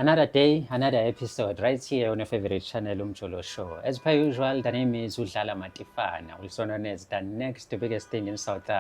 Another day, another episode, right here on your favorite channel, Umjolo Show. As per usual, the name is Udlala Matifana, also known as the next biggest thing in South.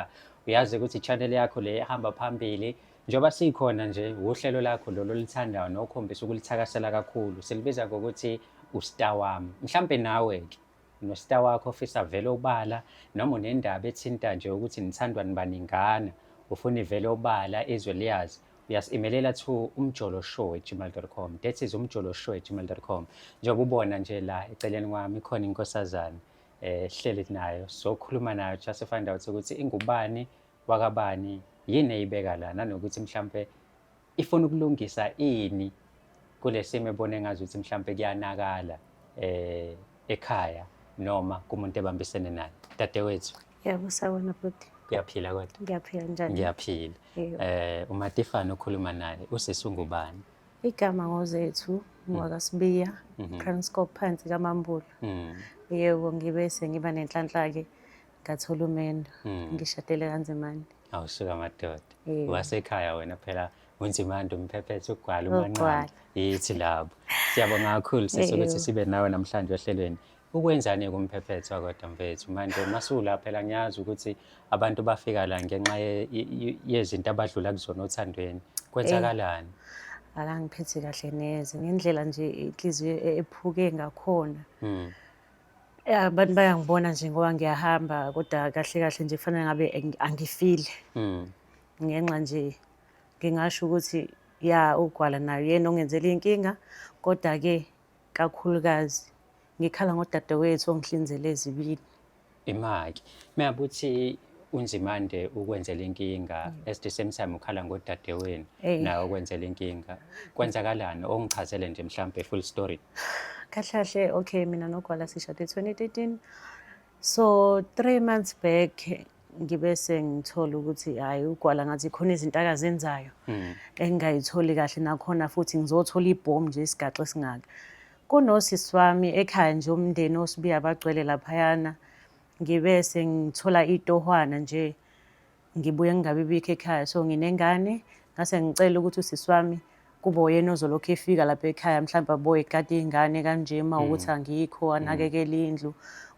Uyazi ukuthi channel yakho le ehamba phambili njengoba sikhona nje uhlelo lakho lolu lithandayo nokhombisa ukulithakasela kakhulu. Silibiza ngokuthi ustar wami. Mhlambe nawe ke nostar wakho ofisa vele ubala noma unendaba ethinta nje ukuthi nithandwa nibaningana, ufuna ivele ubala izwe liyazi. Uyasi-imelela to umjoloshow@gmail.com. That is umjoloshow@gmail.com. Njengoba ubona nje la eceleni kwami ikhona inkosazana hleli nayo sokhuluma nayo just to find out ukuthi ingubani wakabani yini eyibeka la nanokuthi mhlambe ifuna ukulungisa ini kule simo ebone engazi ukuthi mhlambe kuyanakala ekhaya noma kumuntu ebambisene naye. Dadewethu. Yebo sawona bhuti. Uyaphila kodwa? Ngiyaphila njani? Ngiyaphila. uMatifana okhuluma naye usesungubani? Igama ngozethu ngwakaSibiya, Transcorp phansi kaMambula. Yebo ngibese ngiba nenhlanhla-ke ngathola umendo ngishadele kaNzimande. Awusuka madoda. Wasekhaya wena phela uNzimande umphephethe ugwala umanqane. Yithi labo. Siyabonga kakhulu sisukuthi sibe nawe namhlanje ohlelweni. Ukwenzani kumphephethe kodwa mfethu manje masula phela ngiyazi ukuthi abantu bafika la ngenxa yezinto abadlula kuzona othandweni. Kwenzakalani? Akangiphethe kahle neze ngendlela nje inhliziyo ephuke ngakhona. Abantu bayangibona nje ngoba ngiyahamba kodwa kahle kahle nje kufanele ngabe angifile. Ngenxa nje ngingasho ukuthi ugwala nayo yena ongenzela inkinga kodwa ke kakhulukazi ngikhala ngodadewethu ongihlinzele ezibili. Imaki meyabuthi uNzimande ukwenzela inkinga at the same time ukhala ngodadewenu nawe ukwenzela inkinga kwenzakalani ongichazele nje mhlambe full story. Kahle okay mina nogwala sishade 2013 so 3 months back ngibese ngithola ukuthi hayi ugwala ngathi khona izinto akazenzayo engingayitholi kahle nakhona futhi ngizothola ibhomu nje isigaxa singaka. Kunosisi wami ekhaya nje umndeni oSibiya abagcwele laphayana ngibese ngithola itohwana nje ngibuye ngingabibikho ekhaya so nginengane ngase ngicela ukuthi usisi wami kube uyena ozolokhu efika lapha ekhaya mhlawumbe aboye igadi izingane kanje ukuthi angikho anakekela indlu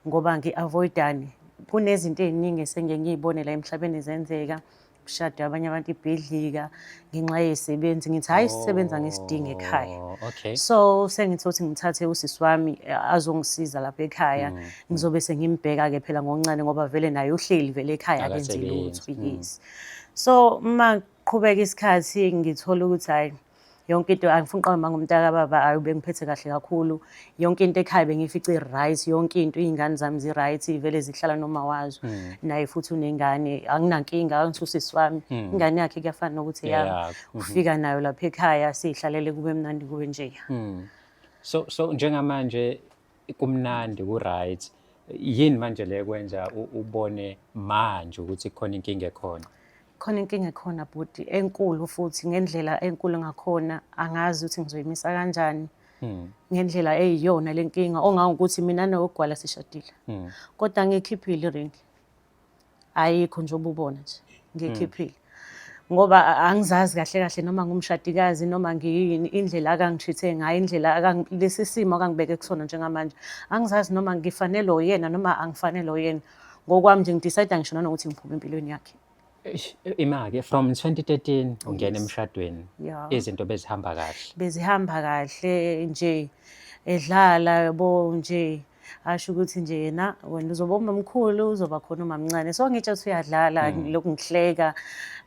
ngoba ngi-avoidani kunezinto eziningi esengeke ngiyibone la emhlabeni zenzeka kushada abanye abantu ibhedlika ngenxa yesebenzi ngithi hayi sisebenza ngesidingo ekhaya. So sengithothi ngithathe usisi wami azongisiza lapha ekhaya ngizobe sengimbheka ke phela ngoncane ngoba vele naye uhleli vele ekhaya akenze lutho. Yes. So maqhubeka isikhathi ngithola ukuthi hayi yonke into angifuni uqamba ngomntaka baba ayi bengiphethe kahle kakhulu yonke into ekhaya bengifice right yonke into izingane zami zi right vele zihlala noma wazo naye futhi unengane anginankinga angisusisi wami ingane yakhe kuyafana nokuthi yami ufika nayo lapha ekhaya sihlalele kube mnandi kube nje. So njengamanje kumnandi ku right yini manje le kwenza ubone manje ukuthi khona inkinga ekhona? Khona inkinga ekhona bhuti enkulu futhi ngendlela enkulu ngakhona angazi ukuthi ngizoyimisa kanjani ngendlela eyiyona lenkinga ongangokuthi mina nogwala sishadile kodwa ngikhiphile iring ayikho nje ububona nje ngikhiphile ngoba angizazi kahle kahle noma ngumshadikazi noma ngiyini indlela akangitreat ngayo indlela lesi simo akangibeke kusona njengamanje angizazi noma ngifanele oyena noma angifanele oyena ngokwami nje ngidecide ngisho nanokuthi ngiphuma empilweni yakhe. Imake from 2013 ungena emshadweni izinto bezihamba kahle nje edlala yabo nje asho ukuthi nje yena wena uzoba umamkhulu uzoba khona umamncane so ngitsho ukuthi uyadlala lokhu ngihleka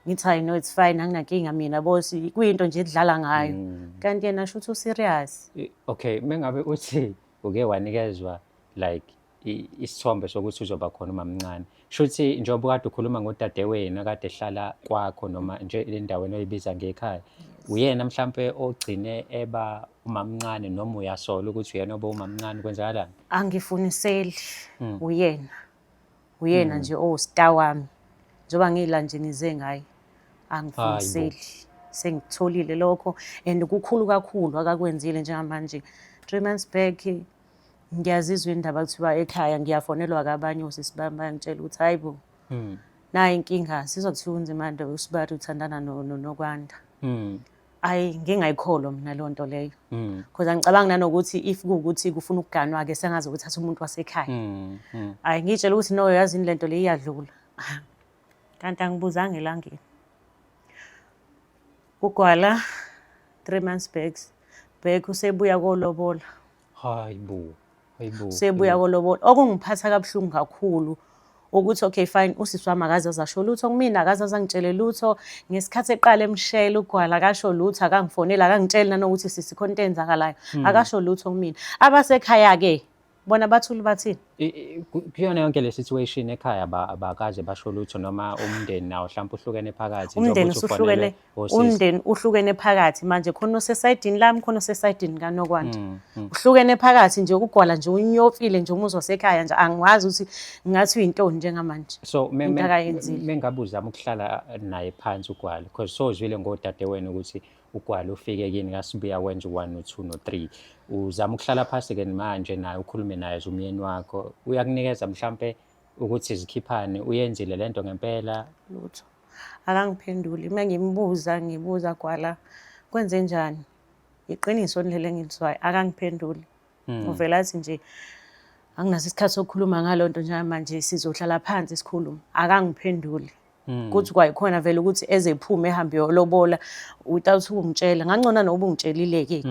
ngithi I know it's fine anginankinga mina bosi kuyinto nje edlala ngayo kanti yena asho ukuthi serious. Okay mengabe uthi uke wanikezwa like isithombe sokuthi uzoba khona umamncane shuthi njengoba kade ukhuluma ngodadewenu kade ehlala kwakho noma nje endaweni oyibiza ngekhaya uyena mhlambe ogcine eba umamncane noma uyasola ukuthi uyena oba umamncane kwenzakalani? Angifuniseli uyena nje ostar wami njoba ngila nje nize ngaye angifuniseli sengitholile lokho and kukhulu kakhulu akakwenzile njengamanje 3 months back ngiyazizwa indaba kuthiwa ekhaya ngiyafonelwa kabanye osisi bami bayangitshela ukuthi hayibo nayi inkinga sizokuthiwa uNzimande uSibari uthandana noKwanda ngingayikholwa mina leyo nto leyo. Because angicabangi nanokuthi if kuwukuthi kufuna ukuganwa-ke sengaze ukuthatha umuntu wasekhaya. Ngiyitshela ukuthi no, yazini lento le iyadlula. Kanti angibuzanga elangeni. Ugwala 3 months back usebuya kolobola. Hayibo. Usebuya kolobola. Okungiphatha kabuhlungu kakhulu ukuthi okay fine usisi wami akaze azasho lutho kumina, akaze azangitshele lutho. Ngesikhathi eqala emshela ugwala akasho lutho, akangifonela, akangitsheli nanokuthi sisi khona into eyenzakalayo. Akasho lutho kumina. Abasekhaya-ke bona bathule bathini? Kuyona yonke le situation ekhaya abakaze basho lutho noma umndeni nawo mhlawumbe uhlukene phakathi umndeni uhlukene phakathi manje khona osesayidini lami khona osesayidini kaNokwanda. Uhlukene phakathi nje ukugwala nje unyofile nje umuzi wasekhaya nje angikwazi ukuthi ngathi uyintoni njengamanje. So mengabe uzama ukuhlala naye phansi ugwala because sozwile ngodadewenu ukuthi ugwala ufike kini ngasibuya wenza 1 no 2 no 3 uzama ukuhlala phansi ke manje naye ukhulume naye umyeni wakho uyakunikeza mhlambe ukuthi izikhiphane uyenzile lento ngempela lutho akangiphenduli ngibuza gwala kwenze njani iqiniso lele engilizwayo akangiphenduli uvela athi nje anginaso isikhathi sokukhuluma ngalonto njengamanje sizohlala phansi sikhuluma akangiphenduli. Kuthi kwayikhona vele ukuthi ezephume ehambe yolobola without ukungitshela ngangcona noba ungitshelile-ke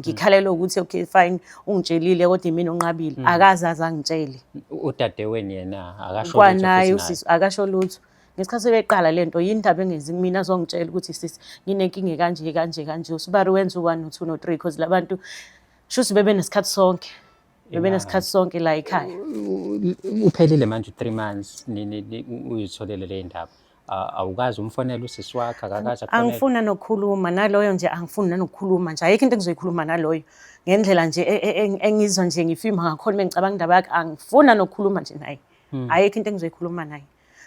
ngikhalela ukuthi okay fine ungitshelile kodwa imina onqabile akaze azangitshele. Udadewenu yena akasho lutho kwanaye usisi akasho lutho. Ngesikhathi sebeqala lento yini indaba engenzi mina azongitshela ukuthi sisi nginenkinga kanje usibari wenza 1 no 2 no 3 because labantu shuthi bebe nesikhathi sonke. Bebenesikhathi sonke la ekhaya. Uphelile manje 3 months uyitholele le ndaba. Awukazi umfonela usisi wakhe akakaza khona. Angifuna nokukhuluma naloyo nje angifuni nanokukhuluma nje ayikho into engizoyikhuluma naloyo. Ngendlela nje engizwa nje ngifima ngakhona mengicabanga indaba yakhe angifuna nokukhuluma nje naye. Ayikho into engizoyikhuluma naye.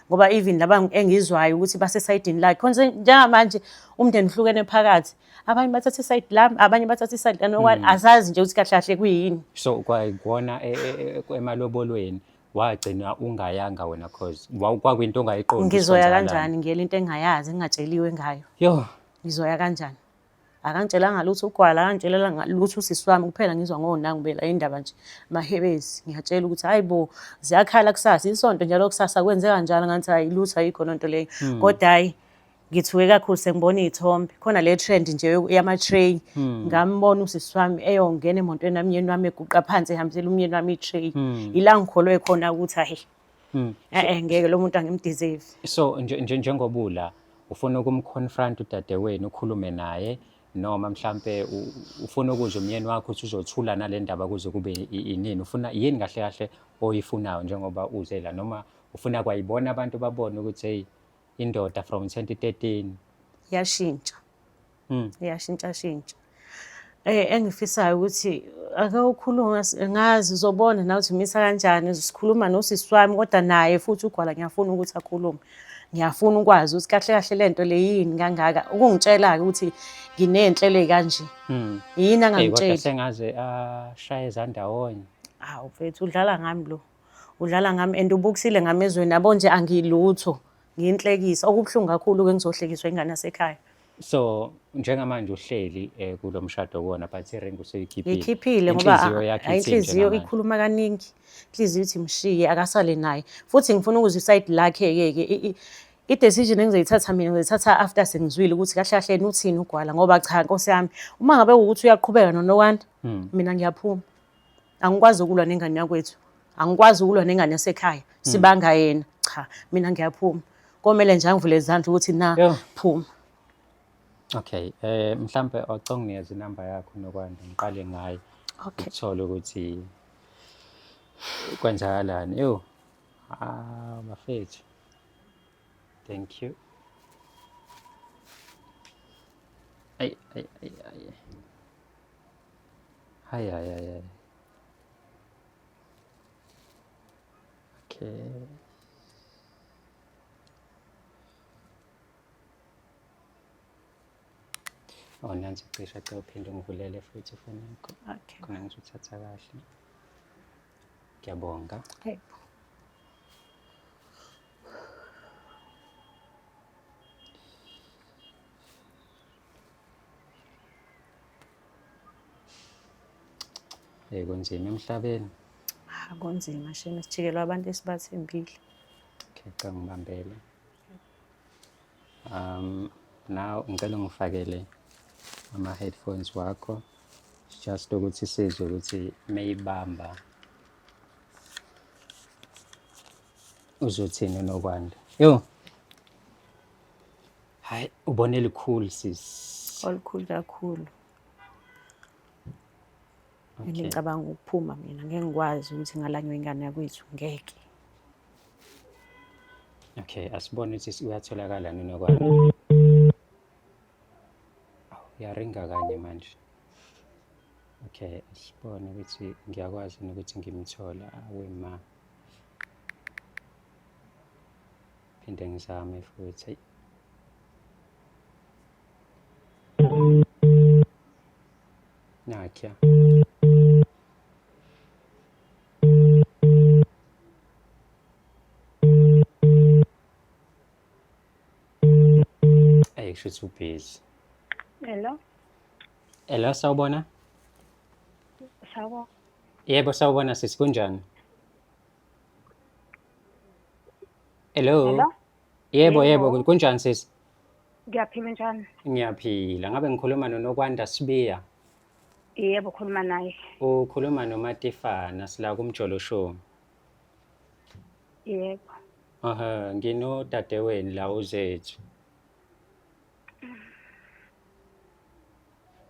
Ngoba even laba engizwayo ukuthi basesayidini lakhe khona njengamanje umndeni uhlukene phakathi. Abanye bathatha iside lami abanye bathatha iside lanokwani asazi nje ukuthi kahle kahle kuyini. So kwayikona emalobolweni wagcina ungayanga wena cause kwakuyinto ongayiqondi. Ngizoya kanjani ngiyela into engayazi engatsheliwe ngayo. Yo Ngizoya kanjani? Akangitshelanga lutho ugwala akangitshelela ngalutho usisi wami kuphela ngizwa ngonangu bela indaba nje mahebezi ngiyatshela ukuthi hayibo ziyakhala kusasa isonto njalo kusasa kwenzeka kanjalo ngathi hayi lutho ayikho lonto leyo. Kodwa hayi ngithuke kakhulu sengibona izithombe khona le trend nje yama-tray ngambona usisi wami eyongena emontweni namyeni wami eguqa phansi ehambisela umyeni wami i-tray ila ngikholwe khona ukuthi hayi ngeke lo muntu angimdeserve. So njengobula ufuna ukumconfront udadewenu ukhulume naye noma mhlambe ufuna ukuzwa umyeni wakho ukuthi uzothula nale ndaba kuze kube inini ufuna yini kahle kahle oyifunayo njengoba uzela noma ufuna kwayibona abantu babone ukuthi hey indoda from 2013 yashintsha yashintsha engifisayo ukuthi ake ukhuluma ngazi uzobona nawe uthi umisa kanjani sikhuluma nosisi wami kodwa naye futhi ugwala ngiyafuna ukuthi akhulume. Ngiyafuna ukwazi ukuthi kahle kahle lento le yini kangaka ukungitshela ukuthi nginenhlelo ezikanje yini angangitshela. Kodwa sengaze ashaya izandawonye. Mfethu udlala ngami lo udlala ngami and ubukisile ngamezweni yabo nje angilutho ngiyinhlekisa okubuhlungu kakhulu ke ngizohlekiswa ingane yasekhaya. So njengamanje uhleli kulo mshado kuona but iring useyikhiphile. Ikhiphile ngoba inhliziyo ikhuluma kaningi. Inhliziyo ithi mshiye akasale naye futhi ngifuna ukuzwa iside lakhe-ke i-decision engizoyithatha mina ngizoyithatha after sengizwile ukuthi kahle kahle uthini ugwala ngoba cha Nkosi yami uma ngabe ukuthi uyaqhubeka noNokwanda mina ngiyaphuma. Angikwazi ukulwa nengane yakwethu angikwazi ukulwa nengane yasekhaya sibanga yena cha mina ngiyaphuma komele nje angivule izandla ukuthi na phuma. Okay mhlambe uconginikeza inamba yakho nokwanda ngiqale ngayo ukuthola ukuthi kwenzakalani. Yo mafethu thank you. Hayi okay nansi cishe uphinde ngivulele futhi ifoni yakho khona ngizothatha kahle. Ngiyabonga. kunzima emhlabeni. Akunzima shame sijikelwa abantu esibathembile. Okay, cha ngibambele. Now ngicela ngifakele ama-headphones wakho just ukuthi sizwe ukuthi mayibamba uzothini uNokwanda. Yo, hayi ubone likhulu sis. Olukhulu kakhulu. Ngicabanga ukuphuma mina ngeke ngikwazi ukuthi ngalanywe ingane yakwethu ngeke. Okay, asibone ukuthi uyatholakala uNokwanda. Yaringa kanye manje. Okay, sibone ukuthi ngiyakwazi ukuthi ngimthola awema. Phinde ngizame futhi. Nakya. Hey, kushuthi ubusy. Hello. Hello, sawubona? Sawa. Yebo, sawubona sisi, kunjani? Hello. Hello. Yebo, Yebo. yebo, kunjani sisi? Ngiyaphila njani? Ngiyaphila. Ngabe ngikhuluma noNokwanda Sibiya. Yebo, khuluma naye. Ukhuluma noMatifana sila kumjolo show. Yebo. Aha, nginodadewenu la uzethu.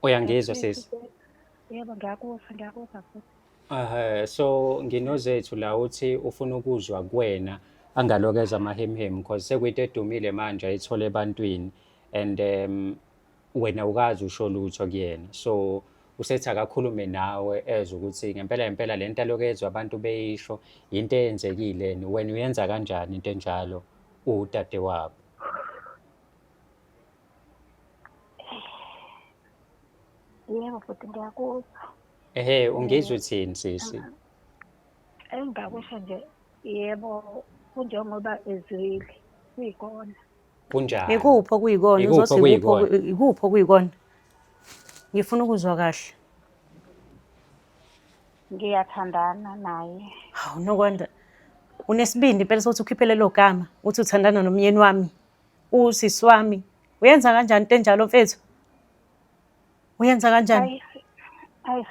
Uyangizwa sisi? Yebo, ngiyakuzwa futhi. Aha, so nginozethu la uthi ufuna ukuzwa kuwena angalokeza amahemhem because sekuyinto edumile manje ayithola ebantwini and wena ukazi usho lutho kuyena. So usethi akakhulume nawe ezwe ukuthi ngempela lento alokezwe abantu beyisho into eyenzekile wena uyenza kanjani into enjalo udade wabo. Yebo, futhi ngiyakuzwa. Ehe, ungizwe uthini sisi? Engingakusho nje yebo, kunjengoba ezwile kuyikona. Kunjani? Ikuphi okuyikona Ikuphi uzothi okuyikona? ikuphi okuyikona? Ngifuna ukuzwa kahle. Ngiyathandana naye. Hawu Nokwanda. Unesibindi phela sokuthi ukhiphele lo gama uthi uthandana nomyeni wami. Usisi wami. Uyenza kanjani into enjalo mfethu? Uyenza kanjani? Ayi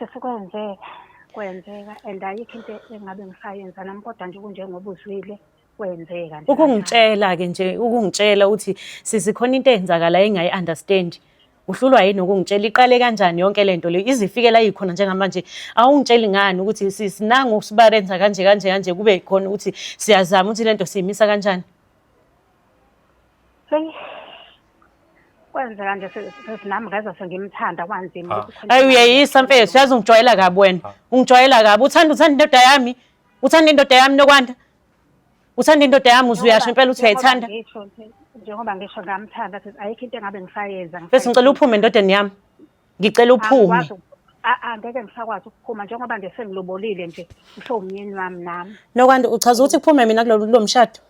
kwenzeka and ayikho into engabe ngisayenza nami kodwa nje kunjengoba uzwile kwenzeka nje. Ukungitshela ke nje ukungitshela ukuthi sisikhona into eyenzakala engayi-understand. Uhlulwa yini ukungitshela iqale kanjani yonke lento le izifike la yikhona njengamanje awungitsheli ngani ukuthi sisinanga usibarenza kanje kube khona ukuthi siyazama ukuthi lento siyimisa kanjani. Kwenzeka nje sesinami ngeza sengimthanda kwanzima. Ayi uyayisa mfethu yazi ungijwayela kabi wena. Ungijwayela kabi uthanda indoda yami. Uthanda indoda yami Nokwanda. Uthanda indoda yami uzuyasho impela uthi uyayithanda. Njengoba ngisho ngamthanda ayikho into engabe ngisayenza. Bese ngicela uphume endodeni yami. Ngicela uphume. Angeke ngisakwazi ukuphuma njengoba nje sengilobolile nje usho umyeni wami nami. Nokwanda uchaza ukuthi kuphume mina kulo mshado.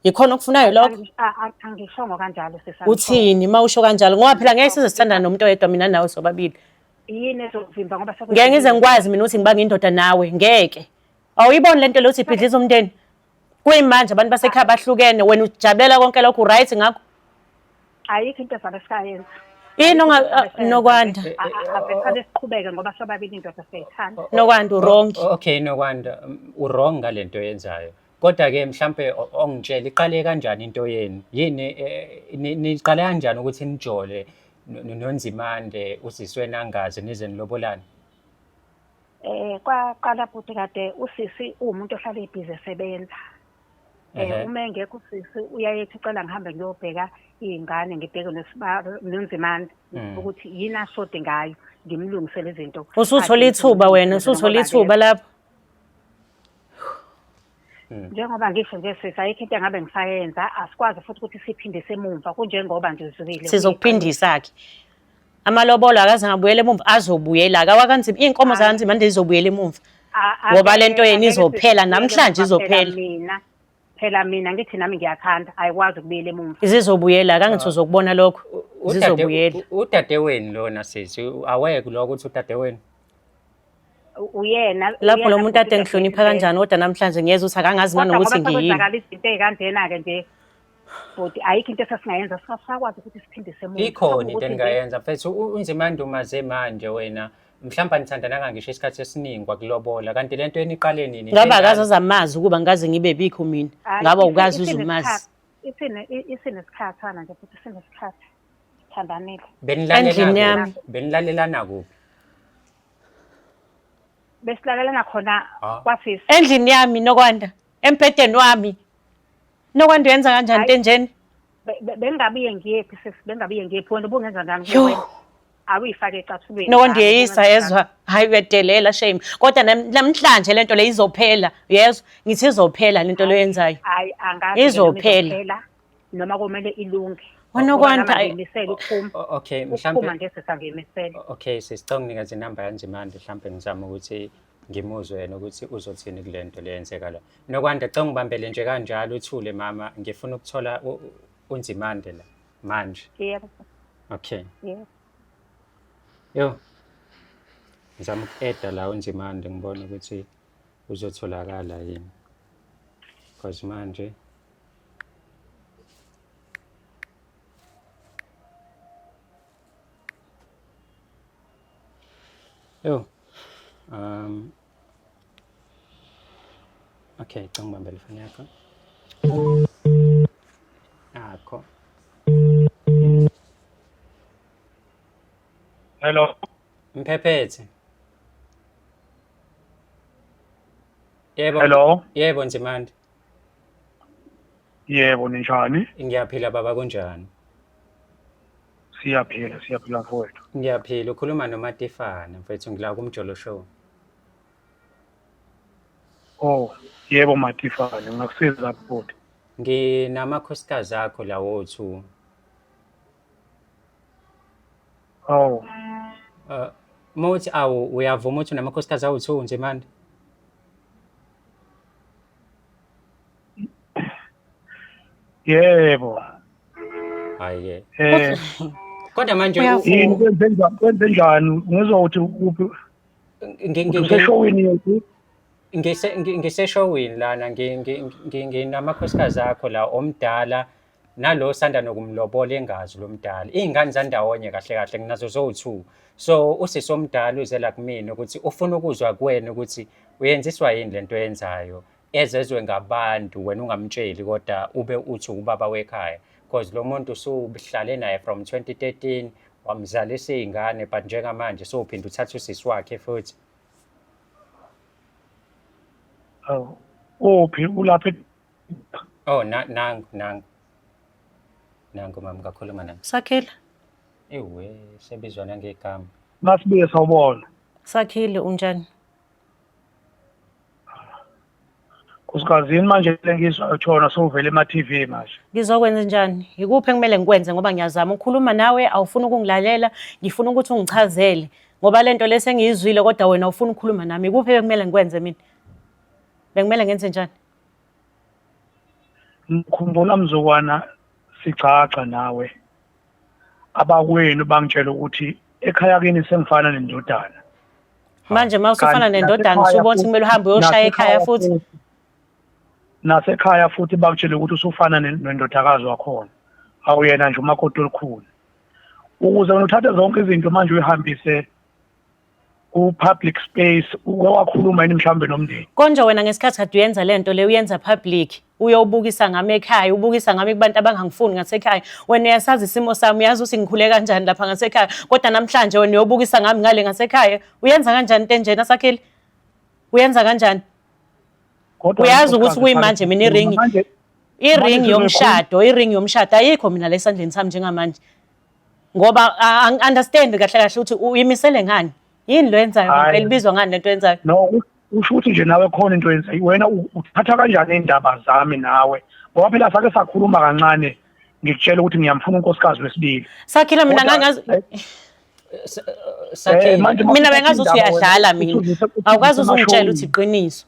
Yikhona okufunayo lokho. Angishongo kanjalo sisami. Uthini mawusho kanjalo ngoba phela ngeke size sithandane nomuntu oyedwa mina nawe sobabili. Yini ezovimba ngoba Ngeke ngize ngikwazi mina ukuthi ngibange indoda nawe ngeke. Awuyiboni lento lo uthi ibhidliza umndeni. Kuyimanje abantu basekhaya bahlukene wena ujabulela konke lokho right ngakho. Ayikho into ezabe sikayenza. Yini Nokwanda. Avesane siqhubeke ngoba sobabili indoda siyayithanda. Nokwanda wrong. Okay Nokwanda wrong ngalento yenzayo. Kodwa ke mhlambe ongitshela iqale kanjani into yenu? Yini niqale kanjani ukuthi nijole noNzimande usiswe nangaze nize nilobolana? Kwaqala futhi kade usisi umuntu ohlala ebhizi esebenza. Uma engekho usisi uyayethi ucela ngihambe ngiyobheka izingane ngibheke noNzimande ukuthi yini ashode ngayo ngimlungisele izinto. Usuthola ithuba wena usuthola ithuba lapho. Njengoba ngisho nje sisi ayikho into engabe ngisayenza asikwazi futhi ukuthi siphinde semumva kunjengoba nje uzwile. Sizokuphindisa ke. Amalobolo akaze ngabuyela emumva azobuyela akawakanzima inkomo zakanzima nje izobuyela emumva. Ngoba lento yeni izophela namhlanje izophela. Phela mina ngithi nami ngiyathanda ayikwazi ukubuyela emumva. Izizobuyela akangithi uzokubona lokho. Izizobuyela. Udadewenu lona sisi aweke lo ukuthi udadewenu. uyena lapho lo muntu ade ngihlonipha kanjani kodwa namhlanje ngiyeza ukuthi akangazi nanokuthi ngiyini. Kwenzakala izinto ey'kanjena-ke nje bhuti ayikho into esasingayenza sasakwazi ukuthi siphindise emuva. Ikhona into engingayenza mfethu uNzimande umaze manje wena mhlawumbe nithandananga ngisho isikhathi esiningi kwakulobola kanti lento eniqale nini Ngabe akazazi amazi ukuba ngaze ngibe bikho mina. Ngaba ukazi uzumazi. Isinesikhathana nje futhi isinesikhathi thandanile. Endlini yami. Benilalelana kuphi? Besilalelana khona kwasisi. Endlini yami Nokwanda. Empedeni wami. Nokwanda yenza kanjani tenjeni? Bengabiye ngiyephi sisi bengabiye ngiyephi wena ubungenza njani kuwena? Awuyifake ecathulweni. Nokwanda yeyisa yezwa hayi uyadelela shame. Kodwa namhlanje lento le izophela. Yezwa ngithi izophela lento lo yenzayo. Hayi angazi izophela. Noma kumele ilunge. Nokwanda ngimisela ukuphuma. Okay mhlawumbe manje sesangimisela. Okay sisicela unginikeze inamba kaNzimande mhlawumbe ngizama ukuthi ngimuzwe yena ukuthi uzothini kulento leyenzeka la. Nokwanda cela ngibambele nje kanjalo uthule mama ngifuna ukuthola uNzimande la manje. Yebo. Okay. Yebo. Yo. Ngizama uku-eda la uNzimande ngibone ukuthi uzotholakala yini. Because manje Yo. Okay, canga ngibambe ifoni yakho. Akho. Hello. Mphephethe. Yebo. Hello. Yebo Nzimande. Yebo ninjani? Ngiyaphila baba kunjani? Siyaphila mfowethu. Ngiyaphila ukhuluma noMatifana mfethu ngila kumjolo show. Oh, yebo Matifane ngakusiza futhi. Nginamakhosikazi akho lawo 2. Oh. Mothi uyavuma ukuthi unamakhosikazi awu 2 Nzimande? Yebo. Hayi kodwa manje yini kwenze njani ngizwa ukuthi uphi ngiseshowini yethu ngiseshowini lana nginamakhosikazi akho la omdala nalo sanda nokumlobola engazi lo mdala izingane zandawonye kahle kahle nginazo zo2 so usisomdala uze la kumina ukuthi ufuna ukuzwa kuwena ukuthi uyenziswa yini lento yenzayo ezezwe ngabantu wena ungamtsheli kodwa ube uthi ubaba wekhaya because lo muntu usuhlale naye from 2013 wamzalisa izingane but njengamanje so uphinda uthatha usisi wakhe futhi. Oh, uphi ulapha? Oh nangu mama ngakhuluma nami. Sakhile. Ewe sebizwa nangegama. Masibuye sawubona. Sakhile unjani? Kusikazini manje lengizwa utshona sovela ema-TV manje. Ngizokwenza njani? Yikuphi engimele ngikwenze ngoba ngiyazama ukukhuluma nawe awufuni ukungilalela ngifuna ukuthi ungichazele ngoba lento lesengiyizwile kodwa wena awufuni ukukhuluma nami yikuphi engimele ngikwenze mina? Bengimele ngenze njani? Ngikhumbula mzukwana sicaca nawe abakwenu bangitshela ukuthi ekhaya kini sengifana nendodana. Manje mawusufana nendodana usubona ukuthi kumele uhambe uyoshaya ekhaya futhi. Nasekhaya futhi bakutshela ukuthi usufana nendodakazi wakhona awuyena nje umakoti olukhulu ukuze uthathe zonke izinto manje uyihambise ku-public space wakhuluma yini mhlawumbe nomndeni konje wena ngesikhathi kade uyenza lento le uyenza public uyobukisa ngami ekhaya ubukisa ngami kubantu abangangifuni ngasekhaya wena uyasazi isimo sami uyazi ukuthi ngikhule kanjani lapha ngasekhaya kodwa namhlanje wena uyobukisa ngami ngale ngasekhaya uyenza kanjani into enjena Sakhile uyenza kanjani uyazi ukuthi kuyimanje mina iring yomshado ayikho mina lesandleni sami njengamanje ngoba understand kahle kahle ukuthi uyimisele ngani yini lo yenzayo ngempela ibizwa ngani lento yenzayo no usho ukuthi nje nawe khona into yenzayo wena uthatha kanjani indaba zami nawe ngoba phela sake sakhuluma kancane ngikutshela ukuthi ngiyamfuna unkosikazi wesibili Sakhile mina ngangazi mina bengazi ukuthi uyadlala mina awukazi uzungitshela ukuthi iqiniso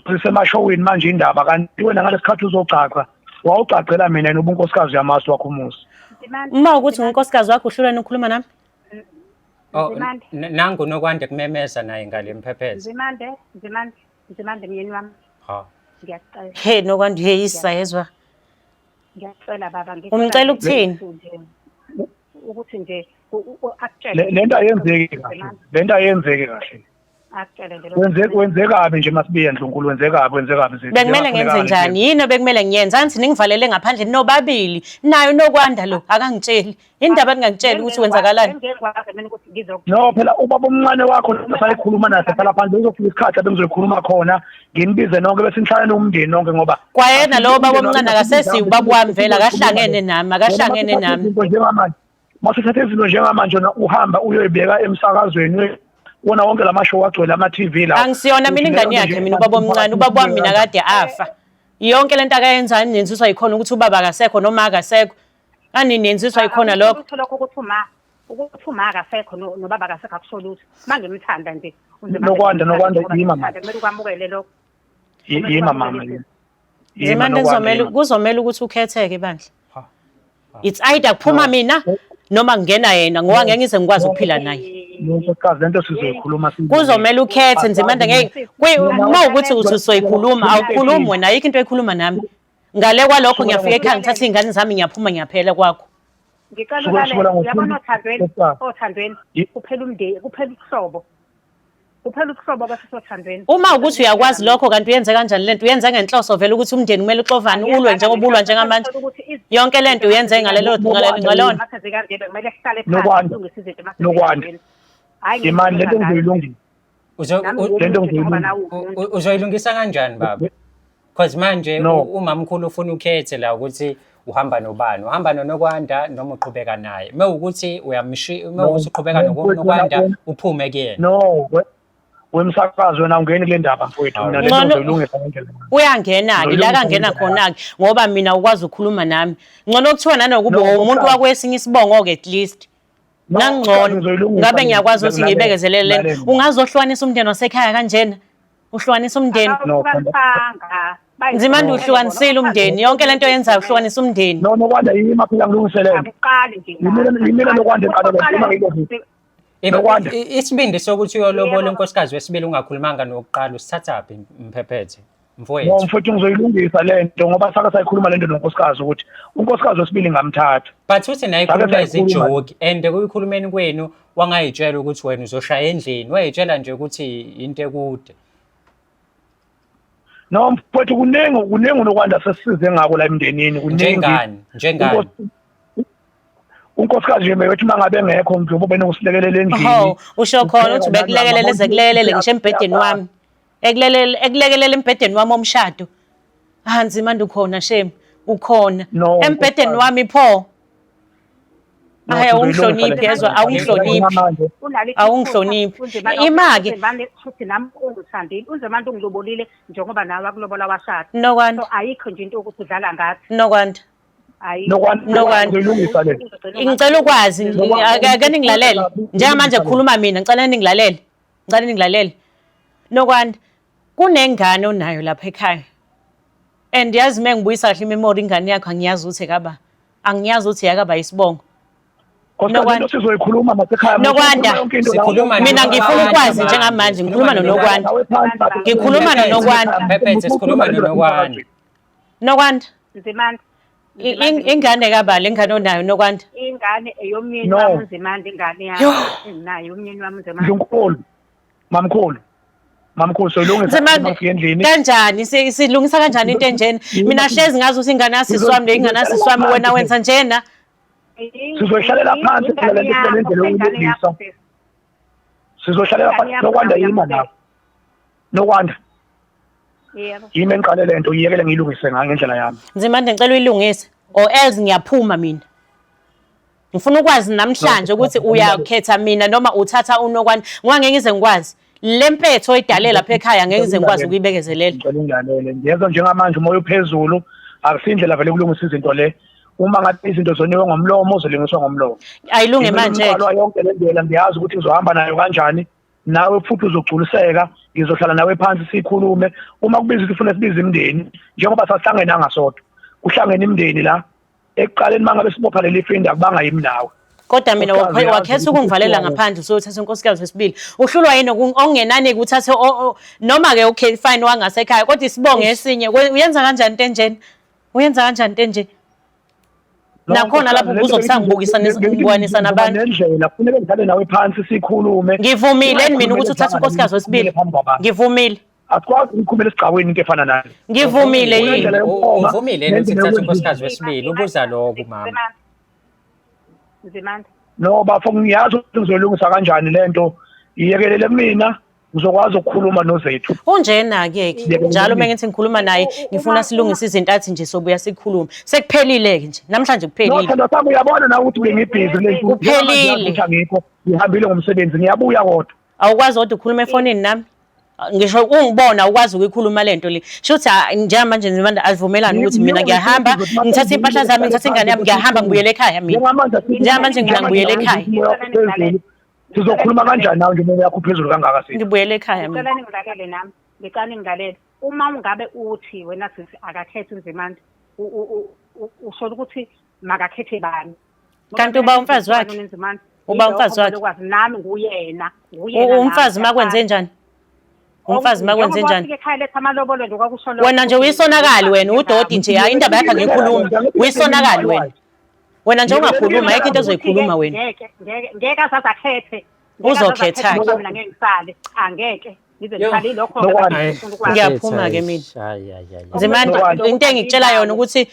usemashowini manje indaba kanti wena ngalesikhathi uzocaca wawucacela mina nobunkosikazi yamasu wakho Musa uma ukuthi ngunkosikazi wakho uhlulweni ukukhuluma nami Oh, Nzimande. nangu nokwande kumemeza naye ngale mphephethe. Nzimande myeni wami. Ha. Ngiyacela. Hey nokwandi uyeyisa yezwa. Ngiyacela baba Umcela ukuthini? Ukuthi nje akutshele. Lento ayenzeki kahle. Lento ayenzeki kahle. Akutshele nje. Kwenzekabi nje masibiye Ndlunkulu wenzekabi zethu. Bekumele ngenze njani? Yini bekumele ngiyenze? Angithi ningivalele ngaphandle nobabili. Nayo nokwanda lo akangitsheli. Indaba engangitshela ukuthi wenzakalani. Ngekwazi mina ukuthi ngizokutshela. No phela ubaba omncane wakho noma sayikhuluma naye phela phandle uzofika isikhathi abengizokhuluma khona ngimbize nonke bese nihlala nomndeni nonke ngoba Kwayena lo baba omncane akasesi ubaba wami vela akahlangene nami akahlangene nami. Njengamanje masuthatha izinto njengamanje uhamba uyoyibeka emsakazweni wona wonke lamashow agcwele ama-TV la Angisiyona mina ingane yakhe mina ubaba omncane ubaba wami mina kade afa. Yonke lento akayenzani nenziswa yikhona ukuthi ubaba akasekho noma akasekho. Ani nenziswa yikhona lokho. Lokho ukuthi uma akasekho nobaba akasekho akusolutho. Mangimthanda nje Nokwanda yima mama. Kumele ukwamukele lokho. Yima mama. Nzimande kuzomela ukuthi ukhetheke bandla. It's either kuphuma mina noma ngena yena ngoba ngeke ngize ngikwazi ukuphila naye. Ngizochaza lento sizoyikhuluma Kuzomela ukhethe Nzimande ngeke uma ukuthi usoyikhuluma awukhulumi wena ayikho into ekhuluma nami. Ngale kwalokho ngiyafika ekhaya ngithatha izingane zami ngiyaphuma ngiyaphela kwakho. Ngicela uyabona othandweni kuphela umndeni kuphela ubuhlobo. Kuphela ubuhlobo basothandweni. Uma ukuthi uyakwazi lokho kanti uyenze kanjani lento uyenze ngenhloso vele ukuthi umndeni kumele uxovane ulwe njengoba ulwa njengamanje. Yonke lento uyenze ngalona. Imani lento ngizoyilungisa. Uzoyilungisa kanjani baba? Because manje umamkhulu ufuna ukhethe la ukuthi uhamba nobani, uhamba noNokwanda noma uqhubeka naye. Mewukuthi uqhubeka noNokwanda uphume kuyena. No, wemsakazo wena ungeni kule ndaba mfowethu mina lento ngizoyilungisa ngendlela. Uyangena-ke la kangena khona-ke ngoba mina ukwazi ukukhuluma nami. Ngcono kuthiwa nanokuba umuntu wakwesinye isibongo-ke at least. Nangcono ngabe ngiyakwazi ukuthi ngiyibekezelele lento. Ungazohlukanisa umndeni wasekhaya kanjena. Uhlukanisa umndeni. Nzimande uhlukanisile umndeni. Yonke lento yenzayo uhlukanisa umndeni. No Nokwanda yima phela ngilungiselele. Akuqali nje. Yimina Nokwanda eqala Isibindi sokuthi uyolobola unkosikazi wesibili ungakhulumanga nokuqala usithathaphi mphephethe mfowethu? Mfowethu ngizoyilungisa lento ngoba sake sayikhuluma lento nonkosikazi ukuthi unkosikazi wesibili ngamthatha. But uthi naye ikhuluma izijoki and kuyikhulumeni kwenu wangayitshela ukuthi wena uzoshaya endlini wayitshela nje ukuthi into ekude. No mfowethu kunengi Nokwanda sesize ngako la emndenini kunengi. Njengani? Unkosikazi nje methi mangabe ngekho nje ubone usilekelele endlini. Usho khona ukuthi bekulekelele zekulelele ngisho embhedeni wami. Ekulekelele embhedeni wami omshado. Nzimande ukhona shame ukhona. Embhedeni wami pho. Hayi ungihloniphi yezwa awungihloniphi. Awungihloniphi. Imake futhi nami ungithandile uNzimande ungilobolile njengoba nawe akulobola washada. Nokwanda. So ayikho nje into ukuthi udlala ngathi. Nokwanda. Nokwanda ngilungisa le. Ngicela ukwazi ake ningilalele. Njengamanje kukhuluma mina ngicela ningilalele. Ngicela ningilalele. Nokwanda kunengane onayo lapha ekhaya. And yazi mengibuyisa kahle imemory ingane yakho angiyazi ukuthi ekaba. Angiyazi ukuthi yakaba isibongo. Nokwanda sizoyikhuluma masekhaya. Nokwanda mina ngifuna ukwazi njengamanje ngikhuluma noNokwanda. Ngikhuluma noNokwanda. Phephethe sikhuluma noNokwanda. Nokwanda. Nzimande. Ingane kabali ingane onayo Nokwanda. Ingane eyomyeni wami uNzimande ingane yakho nayo umyeni wami uNzimande. Mamkhulu soyilungisa endlini. Kanjani silungisa kanjani into enjena? Mina hlezi ngazi ukuthi ingane yasiswami le ingane yasiswami wena wenza njena. Sizohlalela phansi phela lento lendlela yokulungisa. Sizohlalela phansi Nokwanda yima la. Nokwanda. Yebo. Yimi engiqale lento uyekele ngiyilungise ngendlela yami. Nzimande ngicela uyilungise or else ngiyaphuma mina. Ngifuna ukwazi namhlanje ukuthi uyakhetha mina noma uthatha uNokwanda. Ngoba ngeke ngize ngikwazi. Lempetho oyidalela lapha ekhaya ngeke ngize ngikwazi ukuyibekezelela. Ngicela ungilalele. Ngiyezwa njengamanje umoya uphezulu akusindlela vele kulungisa izinto le. Uma ngathi izinto zoniwe ngomlomo uzolingiswa ngomlomo. Ayilunge manje. Yonke le ndlela ngiyazi ukuthi uzohamba nayo kanjani. Nawe futhi uzogculiseka ngizohlala nawe phansi sikhulume uma kubiza ukuthi ufuna sibize imndeni njengoba sasihlangenanga sodwa kuhlangene imndeni la ekuqaleni mangabe sibopha leli finda kubanga yimi nawe Kodwa mina wakhetha ukungivalela ngaphandle usuyothatha unkosikazi wesibili. Uhlulwa yini okungenani kuthathe noma ke okay fine wangasekhaya kodwa isibongo esinye uyenza kanjani into enjena? Uyenza kanjani into enje? Nakhona lapho uzobusangibukisa nesibukanisa nabantu. Nendlela kufanele ngihlale nawe phansi sikhulume. Ngivumile mina ukuthi uthathe unkosikazi wesibili. Ngivumile. Akwazi ukukhumela esigcawini into efana nayo. Ngivumile yini? Uvumile ukuthi uthathe unkosikazi wesibili ubuza lokho mama. Nzimande. No bafo ngiyazi ukuthi ngizolungisa kanjani lento. Iyekelele mina ngizokwazi ukukhuluma nozethu. Unjena ke njalo mengithi ngikhuluma naye ngifuna silungise izinto athi nje sobuya sikhuluma. Sekuphelile ke nje. Namhlanje kuphelile. No sami uyabona na ukuthi ngibhizi lento. Kuphelile. Ngikho ngihambile ngomsebenzi ngiyabuya kodwa. Awukwazi kodwa ukhuluma efonini nami. Ngisho ungibona ukwazi ukuyikhuluma lento le. Shuthi njengamanje Nzimande azivumelana ukuthi mina ngiyahamba ngithatha impahla zami ngithatha ingane yami ngiyahamba ngibuyele ekhaya mina. Njengamanje ngibuyele ekhaya. Sizokhuluma kanjani nawe nje yakho phezulu kangaka sithi? Ngibuyele ekhaya mina. Ngicela ningilalele nami. Ngicela ningilalele. Uma ungabe uthi wena sisi akakhethe Nzimande usho ukuthi makakhethe bani. Kanti uba umfazi wakhe. Uba umfazi wakhe. Nami nguyena. Umfazi makwenze njani? Umfazi makwenze njani? Wena Wena nje uyisonakali wena udodi nje hayi indaba yakhe ngikhuluma. Uyisonakali wena. Wena nje ungakhuluma ayikho into ozoyikhuluma wena. Ngeke asazakhethe. Uzokhetha ke. Mina ngeke ngisale. Angeke. Ngizokhali lokho. Ngiyaphuma ke mina. Nzimande into engikutshela yona ukuthi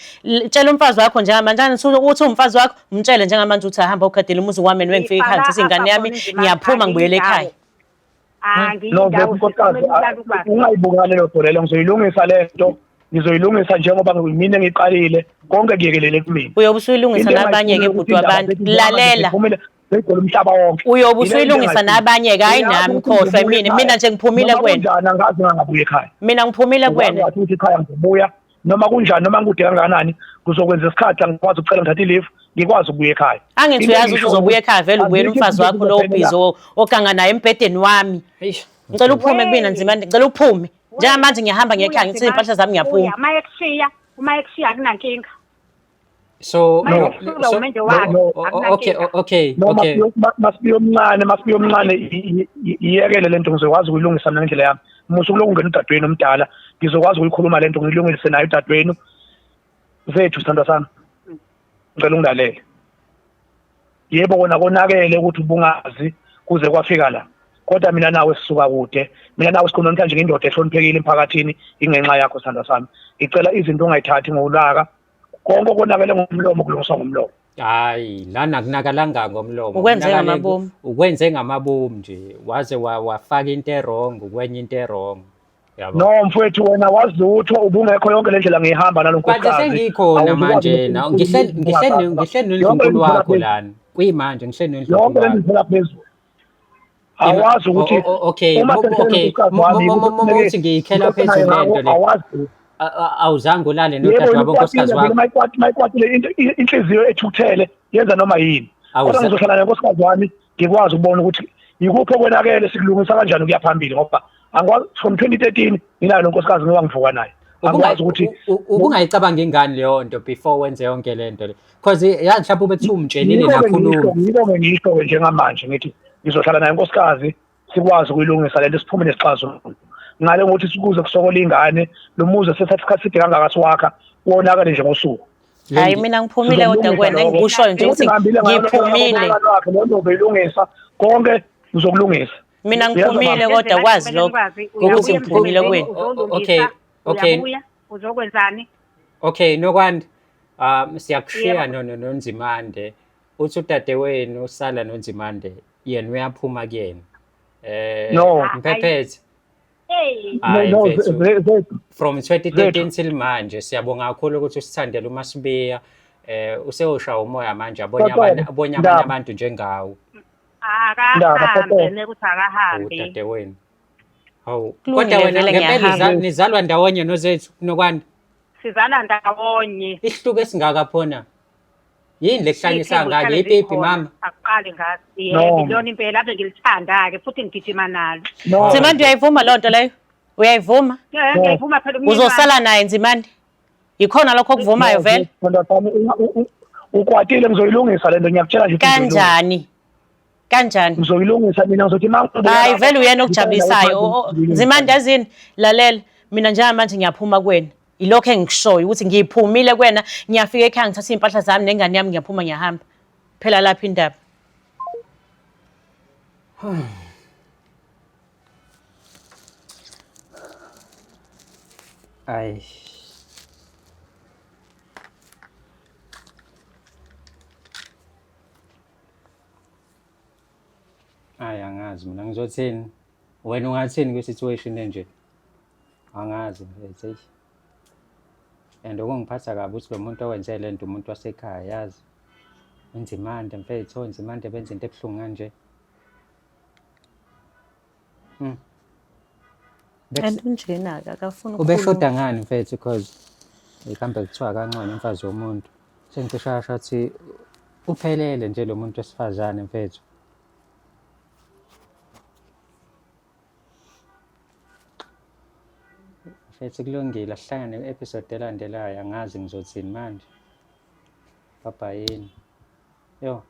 tshela umfazi wakho njengamanje uthi umfazi wakho umtshele njengamanje uthi ahamba ukhadela umuzi wami wengifika ekhaya ngithi ingane yami ngiyaphuma ngibuyele ekhaya. Ungayibukani leyo bholelo ngizoyilungisa lento ngizoyilungisa njengoba mina ngiqalile konke kuyekelele kumina. Uyobe usuyilungisa nabanye ke bhuti wabantu lalela begcwele umhlaba wonke. Uyobe usuyilungisa nabanye ke hayi nami khohlwe mina nje ngiphumile kuwena. Ngazi ngabuye ekhaya. Mina ngiphumile kuwena. Ukuthi ekhaya ngizobuya noma kunjani noma ngikude kangakanani kuzokwenza isikhathi ngikwazi ukucela ngithathe leave ngikwazi ukubuya ekhaya. Angithi uyazi ukuthi uzobuya ekhaya vele ubuyela umfazi wakho lo ubhizo oganga naye embedeni wami. Ngicela uphume kumina Nzimande ngicela uphume. Njengamanje ngiyahamba ngekhaya ngithi impahla zami ngiyaphuma. Uma ekushiya akunankinga. So okay. Masibiyo omncane iyekele lento ngizokwazi ukuyilungisa mina ngendlela yami. Musuku lokungena udadweni omdala ngizokwazi ukuyikhuluma lento ngiyilungise nayo udadweni zethu sithandwa sami. Ngicela ungilalele. Yebo kona konakele ukuthi ubungazi kuze kwafika la. Kodwa mina nawe sisuka kude. Mina nawe sikhuluma manje ngendoda ehloniphekile emphakathini ingenxa yakho sithandwa sami. Ngicela izinto ungayithathi ngolaka. Konke konakele ngomlomo kulungiswa ngomlomo. Hayi lana kunakalanga ngomlomo. Ukwenze ngamabomu nje waze wafaka into wrong ukwenye into wrong. Yabo. No mfowethu wena wazi lutho ubungekho yonke le ndlela ngihamba nalonkosikazi. Manje sengikhona manje na ngihleli noNdlunkulu wakho lana. Kuyimanje ngihleli noNdlunkulu. Yonke le ndlela phezulu. Awazi ukuthi okay ngiyikhela phezulu lento le. Awazi. Awuzange ulale nodade wabo nkosikazi wakho. Mayikwatile inhliziyo ethukuthele yenza noma yini. Kodwa ngizohlala nenkosikazi wami ngikwazi ukubona ukuthi yikuphi okwenakele sikulungisa kanjani ukuya phambili ngoba angikwazi from 2013 nginayo lonkosikazi ngoba ngivuka naye. Angikwazi ukuthi ubungayicabanga ingane leyo nto before wenze yonke lento le. Because yazi mhlawumbe ubethi umtshelile nakhuluma. Ngiyiko njengamanje ngithi ngizohlala naye nkosikazi sikwazi ukuyilungisa lento siphume nesixazululo. Ngale ngokuthi sikuze kusokola ingane lo muzi sethatha isikhathi side kangaka siwakha wonakale nje ngosuku. Hayi mina ngiphumile kodwa kwena ngikusho nje ukuthi ngiphumile. Lento beyilungisa konke ngizokulungisa. Mina ngiphumile kodwa kwazi lokho ukuthi ngiphumile kuwena. Okay. Uzokwenzani? Okay nokwanda siyakushare noNzimande uthi udade wenu usala noNzimande yena uyaphuma kuyena. No. Mphephethe. From 2013 till manje siyabonga kakhulu ukuthi usithandele uMasibiya usewusha umoya manje abonye abanye abantu njengawo. Akahambe nekuthi akahambe. Udade wenu. Hawu kodwa wena ngempela nizalwa ndawonye nozethu nokwanda. Sizala ndawonye. Ihluke esingaka phona. Yini lekuhlanyisa ngake ipipi mama? Aqale ngazi. Yebo lona impela ave ngilithanda ke futhi ngigijima nalo. Nzimande uyayivuma lonto leyo? Uyayivuma? Ngiyayivuma phela uzosala naye Nzimande. Yikhona lokho okuvumayo vele? ukwatile ngizoyilungisa lento ngiyakutshela nje ukuthi kanjani ngizoyilungisa mina ngizothi hayi vele uyena okujabulisayo Nzimande yazini lalela mina njengamanje ngiyaphuma kuwena ilokho engikushoyo ukuthi ngiphumile kuwena ngiyafika ekhaya ngithatha impahla zami nengane yami ngiyaphuma ngiyahamba phela lapha indaba Ayi. Ayi angazi mina ngizothini. Wena ungathini kwi-situation enje? Angazi mfethu. And okungiphatha kabi ukuthi lo muntu owenze le nto umuntu wasekhaya yazi. uNzimande mfethu, uNzimande benza into ebuhlungu kanje. and unjena-ke akafuna Ubeshoda ngani mfethu because ikambe kuthiwa kancane umfazi womuntu. Sengicishe asho athi uphelele nje lo muntu wesifazane mfethu. Mfethu kulungile asihlangane ne-episode elandelayo angazi ngizothini manje. Bye bye yini. Yo.